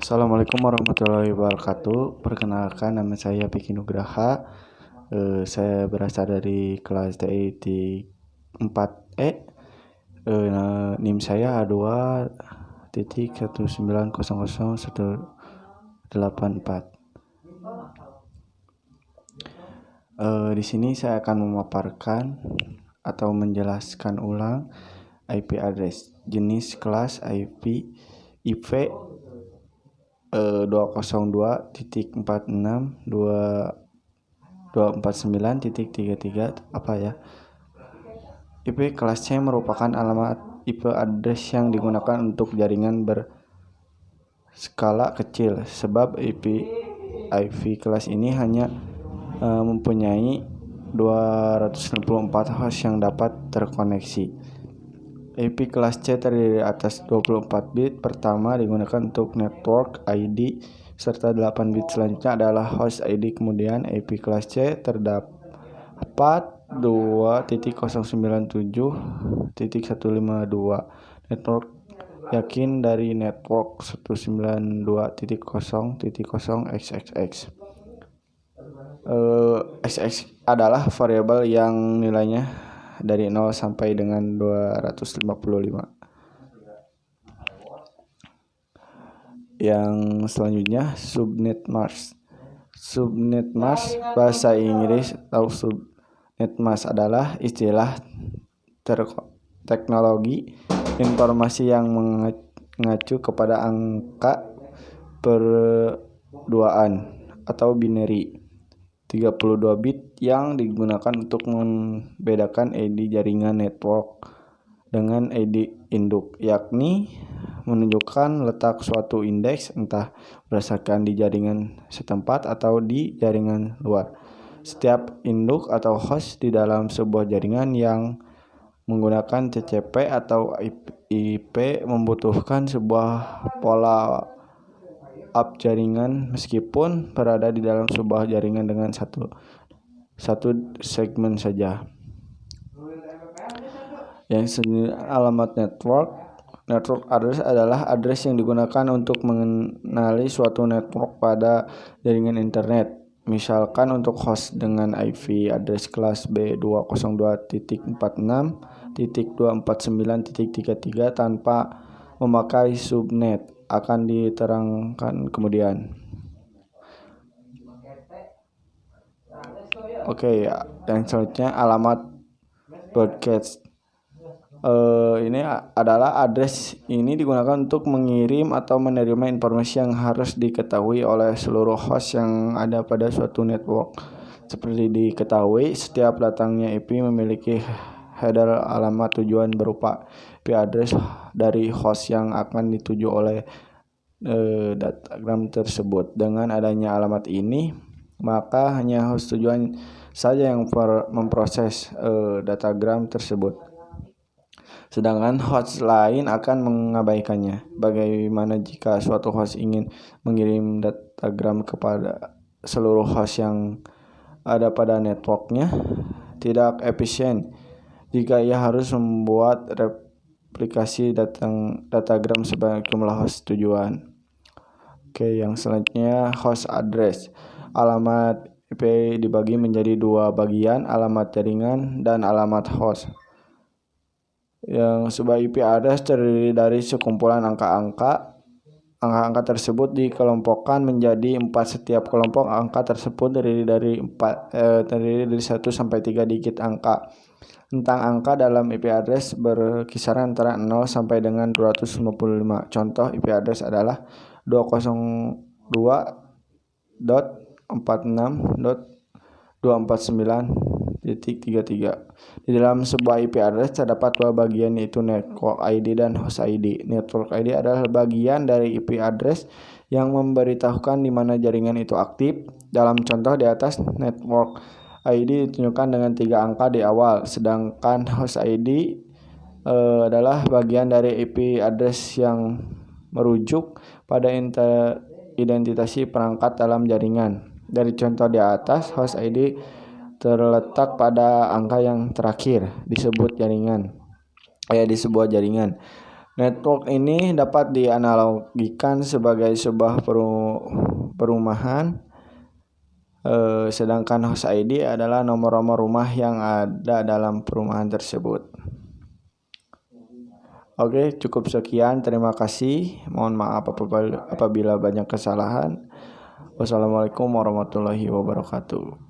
Assalamualaikum warahmatullahi wabarakatuh. Perkenalkan, nama saya Piki Nugraha. Saya berasal dari kelas TI 4E. NIM saya A2.1900184. Di sini saya akan memaparkan atau menjelaskan ulang IP address jenis kelas IP 202.46.249.33 apa ya. IP kelas C merupakan alamat IP address yang digunakan untuk jaringan berskala kecil, sebab IP kelas ini hanya mempunyai 264 host yang dapat terkoneksi. IP kelas C terdiri atas 24 bit pertama digunakan untuk network ID serta 8 bit selanjutnya adalah host ID. Kemudian IP kelas C terdapat 2.097.152 network yakin dari network 192.0.0xxx. XX adalah variabel yang nilainya dari 0 sampai dengan 255. Yang selanjutnya subnet mask. Subnet mask bahasa Inggris atau subnet mask adalah istilah teknologi informasi yang mengacu kepada angka perduaan atau binary 32 bit yang digunakan untuk membedakan ID jaringan network dengan ID induk, yakni menunjukkan letak suatu indeks entah berdasarkan di jaringan setempat atau di jaringan luar. Setiap induk atau host di dalam sebuah jaringan yang menggunakan TCP atau IP membutuhkan sebuah pola up jaringan meskipun berada di dalam sebuah jaringan dengan satu segmen saja. Yang alamat network address adalah address yang digunakan untuk mengenali suatu network pada jaringan internet. Misalkan untuk host dengan IP address kelas B202.46.249.33 tanpa memakai subnet akan diterangkan kemudian. Yang selanjutnya alamat broadcast. Ini adalah address ini digunakan untuk mengirim atau menerima informasi yang harus diketahui oleh seluruh host yang ada pada suatu network. Seperti diketahui, setiap datangnya IP memiliki header alamat tujuan berupa IP address dari host yang akan dituju oleh datagram tersebut. Dengan adanya alamat ini, maka hanya host tujuan saja yang memproses datagram tersebut, sedangkan host lain akan mengabaikannya. Bagaimana jika suatu host ingin mengirim datagram kepada seluruh host yang ada pada networknya? Tidak efisien jika ia harus membuat replikasi datagram sebanyak jumlah host tujuan. Yang selanjutnya host address. Alamat IP dibagi menjadi dua bagian, alamat jaringan dan alamat host. Yang sebuah IP address terdiri dari sekumpulan angka-angka. Angka-angka tersebut dikelompokkan menjadi 4. Setiap kelompok angka tersebut terdiri dari 1 sampai 3 digit angka. Tentang angka dalam IP address berkisaran antara 0 sampai dengan 255. Contoh IP address adalah 202.46.249.33. Di dalam sebuah IP address terdapat dua bagian, yaitu network ID dan host ID. Network ID adalah bagian dari IP address yang memberitahukan di mana jaringan itu aktif. Dalam contoh di atas, network ID ditunjukkan dengan 3 angka di awal, sedangkan host ID adalah bagian dari IP address yang merujuk pada identitas perangkat dalam jaringan. Dari contoh di atas, host ID terletak pada angka yang terakhir di sebuah jaringan. Network ini dapat dianalogikan sebagai sebuah perumahan, sedangkan host ID adalah nomor-nomor rumah yang ada dalam perumahan tersebut. Oke, cukup sekian. Terima kasih. Mohon maaf apabila banyak kesalahan. Wassalamualaikum warahmatullahi wabarakatuh.